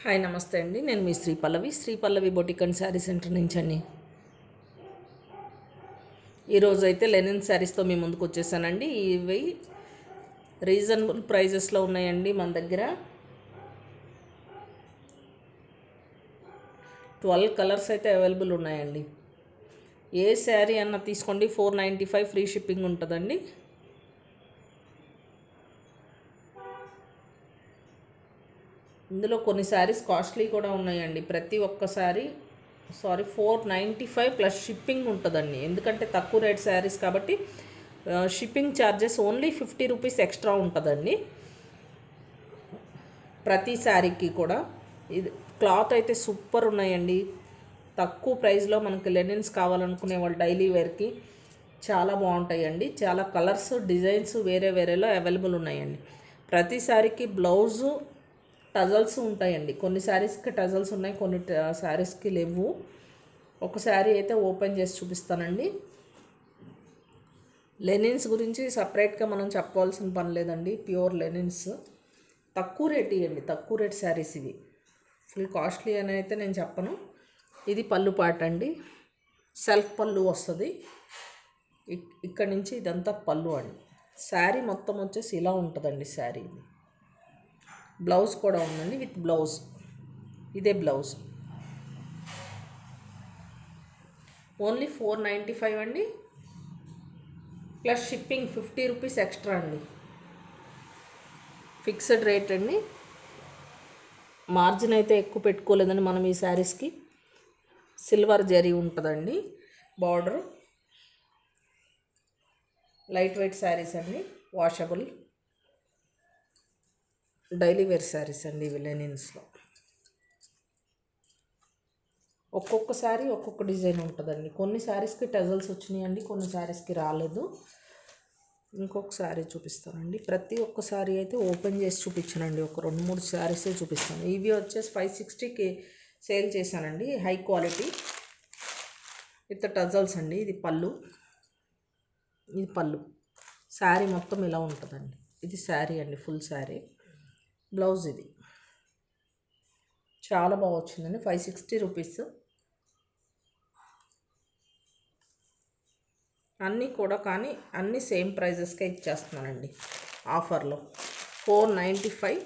Hi నమస్తే అండి. నేను మీ శ్రీ పల్లవి బొటిక్ అండ్ శారీ సెంటర్ నుంచి అండి. ఈరోజు అయితే లెనిన్ శారీస్తో మీ ముందుకు వచ్చేసానండి. ఇవి రీజనబుల్ ప్రైజెస్లో ఉన్నాయండి. మన దగ్గర 12 కలర్స్ అయితే అవైలబుల్ ఉన్నాయండి. ఏ శారీ అన్న తీసుకోండి, 495 ఫ్రీ షిప్పింగ్ ఉంటుందండి. ఇందులో కొన్ని శారీస్ కాస్ట్లీ కూడా ఉన్నాయండి. ప్రతి ఒక్కసారి 495 ప్లస్ షిప్పింగ్ ఉంటుందండి. ఎందుకంటే తక్కువ రేట్ శారీస్ కాబట్టి shipping charges only 50 rupees extra ఉంటుందండి ప్రతి శారీకి కూడా. ఇది క్లాత్ అయితే సూపర్ ఉన్నాయండి. తక్కువ ప్రైస్లో మనకి లెనిన్స్ కావాలనుకునే వాళ్ళు డైలీ వేర్కి చాలా బాగుంటాయండి. చాలా కలర్స్ డిజైన్స్ వేరేలో అవైలబుల్ ఉన్నాయండి. ప్రతి శారీకి బ్లౌజు టజల్స్ ఉంటాయండి. కొన్ని శారీస్కి టజల్స్ ఉన్నాయి, కొన్ని శారీస్కి లేవు. ఒక శారీ అయితే ఓపెన్ చేసి చూపిస్తానండి. లెనిన్స్ గురించి సపరేట్గా మనం చెప్పవలసిన పని లేదండి. ప్యూర్ లెనిన్స్ తక్కువ రేట్ ఇవ్వండి. తక్కువ రేట్ శారీస్ ఇవి. ఫుల్ కాస్ట్లీ అని అయితే నేను చెప్పను. ఇది పళ్ళు పాట అండి. సెల్ఫ్ పళ్ళు వస్తుంది. ఇక్కడ నుంచి ఇదంతా పళ్ళు అండి. శారీ మొత్తం వచ్చేసి ఇలా ఉంటుందండి. శారీ బ్లౌజ్ కూడా ఉందండి, విత్ బ్లౌజ్. ఇదే బ్లౌజ్. ఓన్లీ 495 అండి, ప్లస్ షిప్పింగ్ 50 రూపీస్ ఎక్స్ట్రా అండి. ఫిక్స్డ్ రేట్ అండి. మార్జిన్ అయితే ఎక్కువ పెట్టుకోలేదండి మనం ఈ శారీస్కి. సిల్వర్ జరీ ఉంటుందండి బార్డర్. లైట్ వెయిట్ శారీస్ అండి, వాషబుల్ డైలీ వేర్ శారీస్ అండి ఇవి లెనిన్స్లో. ఒక్కొక్క శారీ ఒక్కొక్క డిజైన్ ఉంటుందండి. కొన్ని శారీస్కి టజల్స్ వచ్చినాయండి, కొన్ని శారీస్కి రాలేదు. ఇంకొక శారీ చూపిస్తానండి. ప్రతి ఒక్క శారీ అయితే ఓపెన్ చేసి చూపించానండి. ఒక 2-3 శారీసే చూపిస్తాను. ఇవి వచ్చేసి 560కి సేల్ చేశానండి. హై క్వాలిటీ విత్ టజల్స్ అండి. ఇది పళ్ళు. ఇది పళ్ళు. శారీ మొత్తం ఇలా ఉంటుందండి. ఇది శారీ అండి, ఫుల్ శారీ. బ్లౌజ్ ఇది. చాలా బాగా వచ్చిందండి. 560 రూపీస్. అన్నీ కూడా కానీ అన్నీ సేమ్ ప్రైజెస్కే ఇచ్చేస్తున్నానండి ఆఫర్లో. 495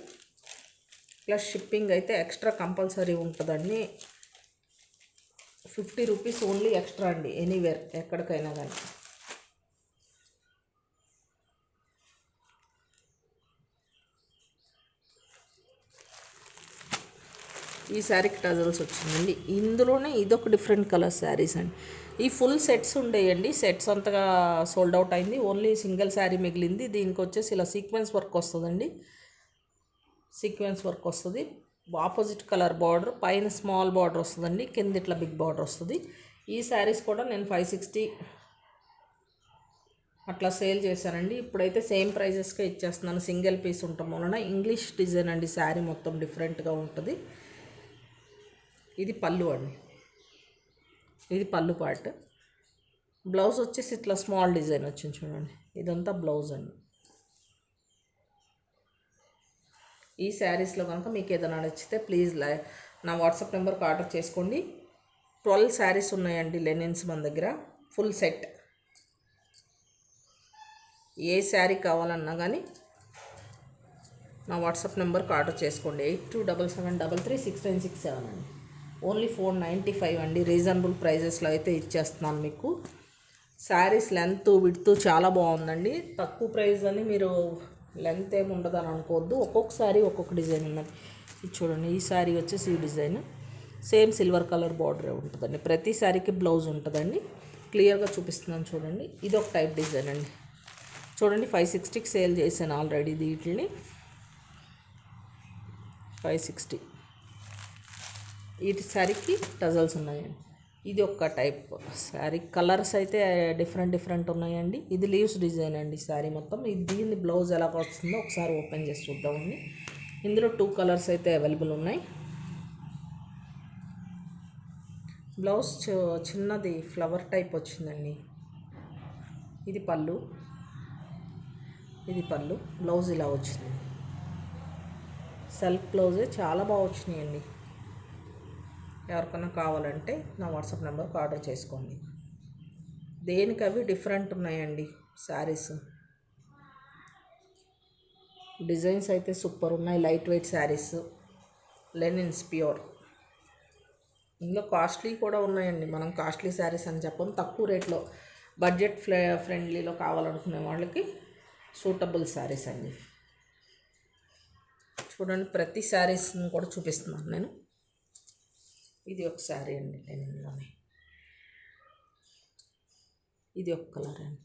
ప్లస్ షిప్పింగ్ అయితే ఎక్స్ట్రా కంపల్సరీ ఉంటుందండి. 50 రూపీస్ ఓన్లీ ఎక్స్ట్రా అండి, ఎనీవేర్ ఎక్కడికైనా కానీ. ఈ శారీకి టజల్స్ వచ్చిందండి. ఇందులోనే ఇదొక డిఫరెంట్ కలర్ శారీస్ అండి. ఈ ఫుల్ సెట్స్ ఉండేయండి. సెట్స్ అంతగా సోల్డ్ అవుట్ అయింది. ఓన్లీ సింగిల్ శారీ మిగిలింది. దీనికి వచ్చేసి ఇలా సీక్వెన్స్ వర్క్ వస్తుందండి. సీక్వెన్స్ వర్క్ వస్తుంది. ఆపోజిట్ కలర్ బార్డర్, పైన స్మాల్ బార్డర్ వస్తుందండి, కింద ఇట్లా బిగ్ బార్డర్ వస్తుంది. ఈ శారీస్ కూడా నేను 560 అట్లా సేల్ చేశానండి. ఇప్పుడైతే సేమ్ ప్రైజెస్కే ఇచ్చేస్తున్నాను. సింగిల్ పీస్ ఉండటం వలన. ఇంగ్లీష్ డిజైన్ అండి. శారీ మొత్తం డిఫరెంట్గా ఉంటుంది. ఇది పళ్ళు అండి. ఇది పళ్ళు పార్ట్. బ్లౌజ్ వచ్చేసి ఇట్లా స్మాల్ డిజైన్ వచ్చింది చూడండి. ఇదంతా బ్లౌజ్ అండి. ఈ శారీస్లో కనుక మీకు ఏదైనా నచ్చితే ప్లీజ్ నా వాట్సాప్ నెంబర్కి ఆర్డర్ చేసుకోండి. 12 శారీస్ ఉన్నాయండి లెనిన్స్ మన దగ్గర, ఫుల్ సెట్. ఏ శారీ కావాలన్నా కానీ నా వాట్సాప్ నెంబర్కి ఆర్డర్ చేసుకోండి. 8277733967 అండి. ఓన్లీ 495 అండి. రీజనబుల్ ప్రైజెస్లో అయితే ఇచ్చేస్తున్నాను మీకు. శారీస్ లెంత్ విడ్త్ చాలా బాగుందండి. తక్కువ ప్రైస్ అని మీరు లెంత్ ఏమి ఉండదని అనుకోవద్దు. ఒక్కొక్క శారీ ఒక్కొక్క డిజైన్ ఉందండి. ఇది చూడండి. ఈ శారీ వచ్చేసి ఈ design same silver colour border ఉంటుందండి. ప్రతి శారీకి బ్లౌజ్ ఉంటుందండి. క్లియర్గా చూపిస్తున్నాను చూడండి. ఇది ఒక టైప్ డిజైన్ అండి. చూడండి, 560కి సేల్ చేశాను ఆల్రెడీ. వీటిని 560. ఈ శారీకి టజల్స్ ఉన్నాయండి. ఇది ఒక టైప్ శారీ. కలర్స్ అయితే డిఫరెంట్ ఉన్నాయండి. ఇది లీవ్స్ డిజైన్ అండి శారీ మొత్తం. దీని బ్లౌజ్ ఎలా వస్తుందో ఒకసారి ఓపెన్ చేసి చూద్దామండి. ఇందులో 2 కలర్స్ అయితే అవైలబుల్ ఉన్నాయి. బ్లౌజ్ చిన్నది ఫ్లవర్ టైప్ వచ్చిందండి. ఇది పళ్ళు. ఇది పళ్ళు. బ్లౌజ్ ఇలా వచ్చింది. సెల్ఫ్ బ్లౌజే చాలా బాగా వచ్చినాయండి. ఎవరికైనా కావాలంటే నా వాట్సాప్ నెంబర్కి ఆర్డర్ చేసుకోండి. దేనికి అవి డిఫరెంట్ ఉన్నాయండి శారీస్. డిజైన్స్ అయితే సూపర్ ఉన్నాయి. Light weight saris, linens pure. ఇందులో కాస్ట్లీ కూడా ఉన్నాయండి. మనం కాస్ట్లీ శారీస్ అని చెప్పం. తక్కువ రేట్లో బడ్జెట్ ఫ్రెండ్లీలో కావాలనుకునే వాళ్ళకి సూటబుల్ శారీస్ అండి. చూడండి, ప్రతి శారీస్ని కూడా చూపిస్తున్నాను నేను. ఇది ఒక శారీ అండి లెనిన్లోనే. ఇది ఒక కలర్ అండి,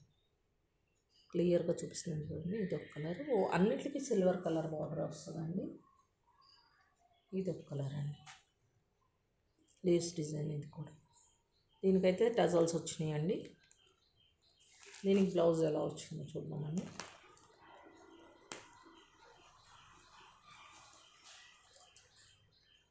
క్లియర్గా చూపిస్తున్నాను చూడండి. ఇది ఒక కలర్. అన్నిటికీ సిల్వర్ కలర్ బార్డర్ వస్తుందండి. ఇది ఒక కలర్ అండి, లేస్ డిజైన్. ఇది కూడా దీనికైతే టజల్స్ వచ్చినాయండి. దీనికి బ్లౌజ్ ఎలా వచ్చిందో చూద్దామండి.